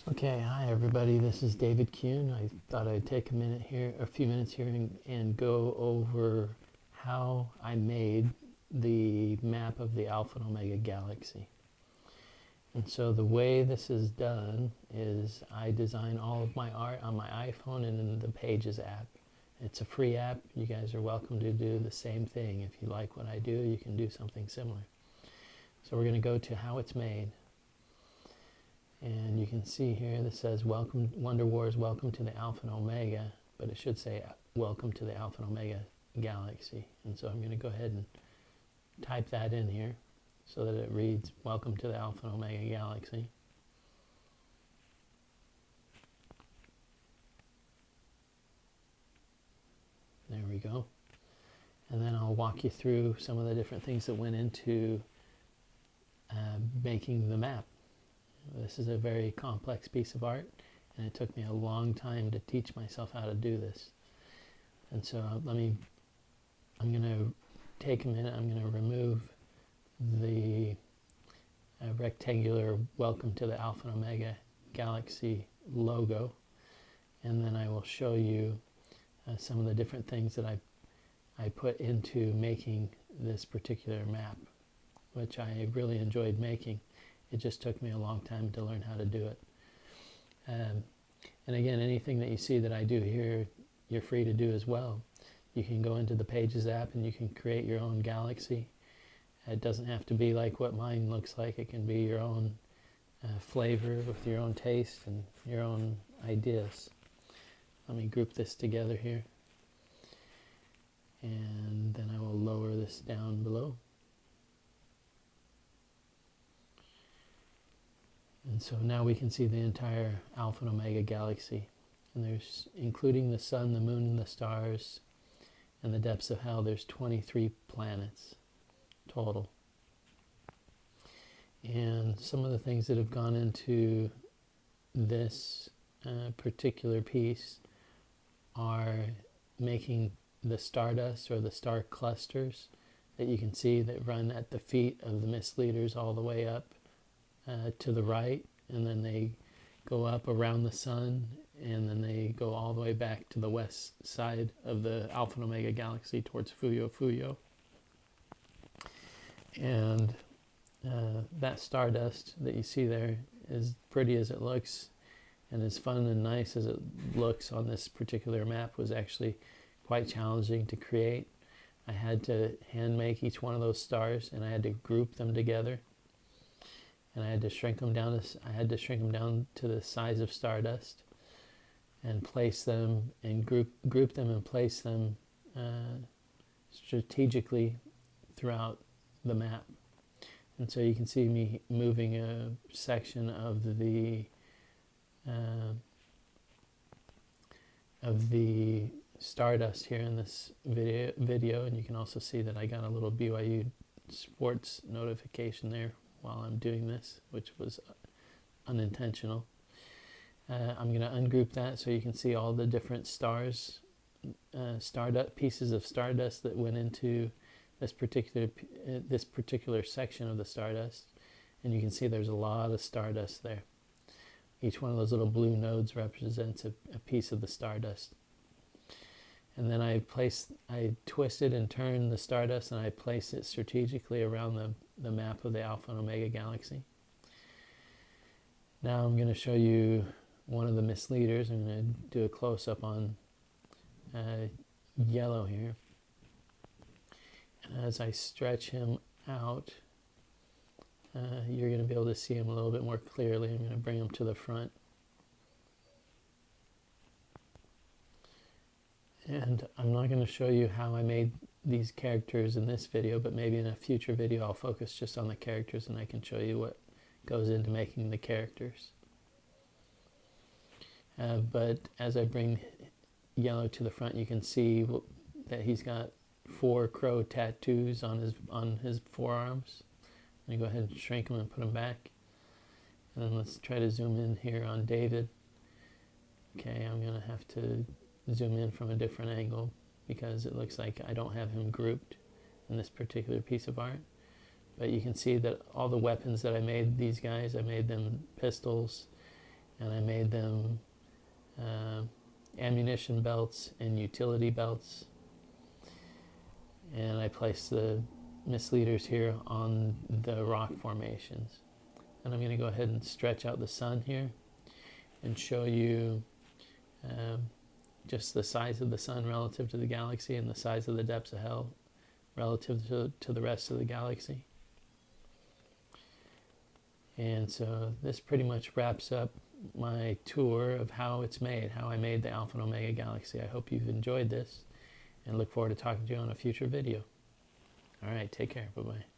Okay, hi everybody. This is David Kuhn. I thought I'd take a few minutes here, and go over how I made the map of the Alpha and Omega galaxy. And so the way this is done is I design all of my art on my iPhone and in the Pages app. It's a free app. You guys are welcome to do the same thing. If you like what I do, you can do something similar. So we're going to go to how it's made. And you can see here that says welcome Wonder Wars, welcome to the Alpha and Omega, but it should say welcome to the Alpha and Omega galaxy. And so I'm going to go ahead and type that in here so that it reads welcome to the Alpha and Omega galaxy. There we go. And then I'll walk you through some of the different things that went into making the map. This is a very complex piece of art, and it took me a long time to teach myself how to do this. And so I'm going to take a minute, I'm going to remove the rectangular welcome to the Alpha and Omega galaxy logo, and then I will show you some of the different things that I put into making this particular map, which I really enjoyed making. It just took me a long time to learn how to do it. And again, anything that you see that I do here, you're free to do as well. You can go into the Pages app and you can create your own galaxy. It doesn't have to be like what mine looks like. It can be your own flavor with your own taste and your own ideas. Let me group this together here. And then I will lower this down below. And so now we can see the entire Alpha and Omega galaxy. And there's, including the sun, the moon, and the stars, and the depths of hell, there's 23 planets total. And some of the things that have gone into this particular piece are making the stardust, or the star clusters that you can see that run at the feet of the misleaders all the way up to the right, and then they go up around the sun, and then they go all the way back to the west side of the Alpha and Omega galaxy towards Fuyo. And that stardust that you see there, as pretty as it looks and as fun and nice as it looks on this particular map, was actually quite challenging to create. I had to hand make each one of those stars, and I had to group them together. And I had to shrink them down to the size of stardust, and place them and group them and place them strategically throughout the map. And so you can see me moving a section of the stardust here in this video, and you can also see that I got a little BYU sports notification there while I'm doing this, which was unintentional. I'm going to ungroup that so you can see all the different stars, pieces of stardust that went into this particular section of the stardust. And you can see there's a lot of stardust there. Each one of those little blue nodes represents a piece of the stardust. And then I twisted and turned the stardust, and I placed it strategically around the map of the Alpha and Omega galaxy. Now I'm going to show you one of the misleaders. I'm going to do a close-up on yellow here. And as I stretch him out, you're going to be able to see him a little bit more clearly. I'm going to bring him to the front. And I'm not going to show you how I made these characters in this video, but maybe in a future video I'll focus just on the characters, and I can show you what goes into making the characters. But as I bring yellow to the front, you can see that he's got 4 crow tattoos on his forearms. I'm going to go ahead and shrink them and put them back. And then let's try to zoom in here on David. Okay, I'm going to have to zoom in from a different angle because it looks like I don't have him grouped in this particular piece of art. But you can see that all the weapons that I made these guys, I made them pistols, and I made them ammunition belts and utility belts, and I placed the misleaders here on the rock formations. And I'm going to go ahead and stretch out the sun here and show you just the size of the sun relative to the galaxy and the size of the depths of hell relative to the rest of the galaxy. And so this pretty much wraps up my tour of how it's made, how I made the Alpha and Omega galaxy. I hope you've enjoyed this and look forward to talking to you on a future video. All right, take care. Bye-bye.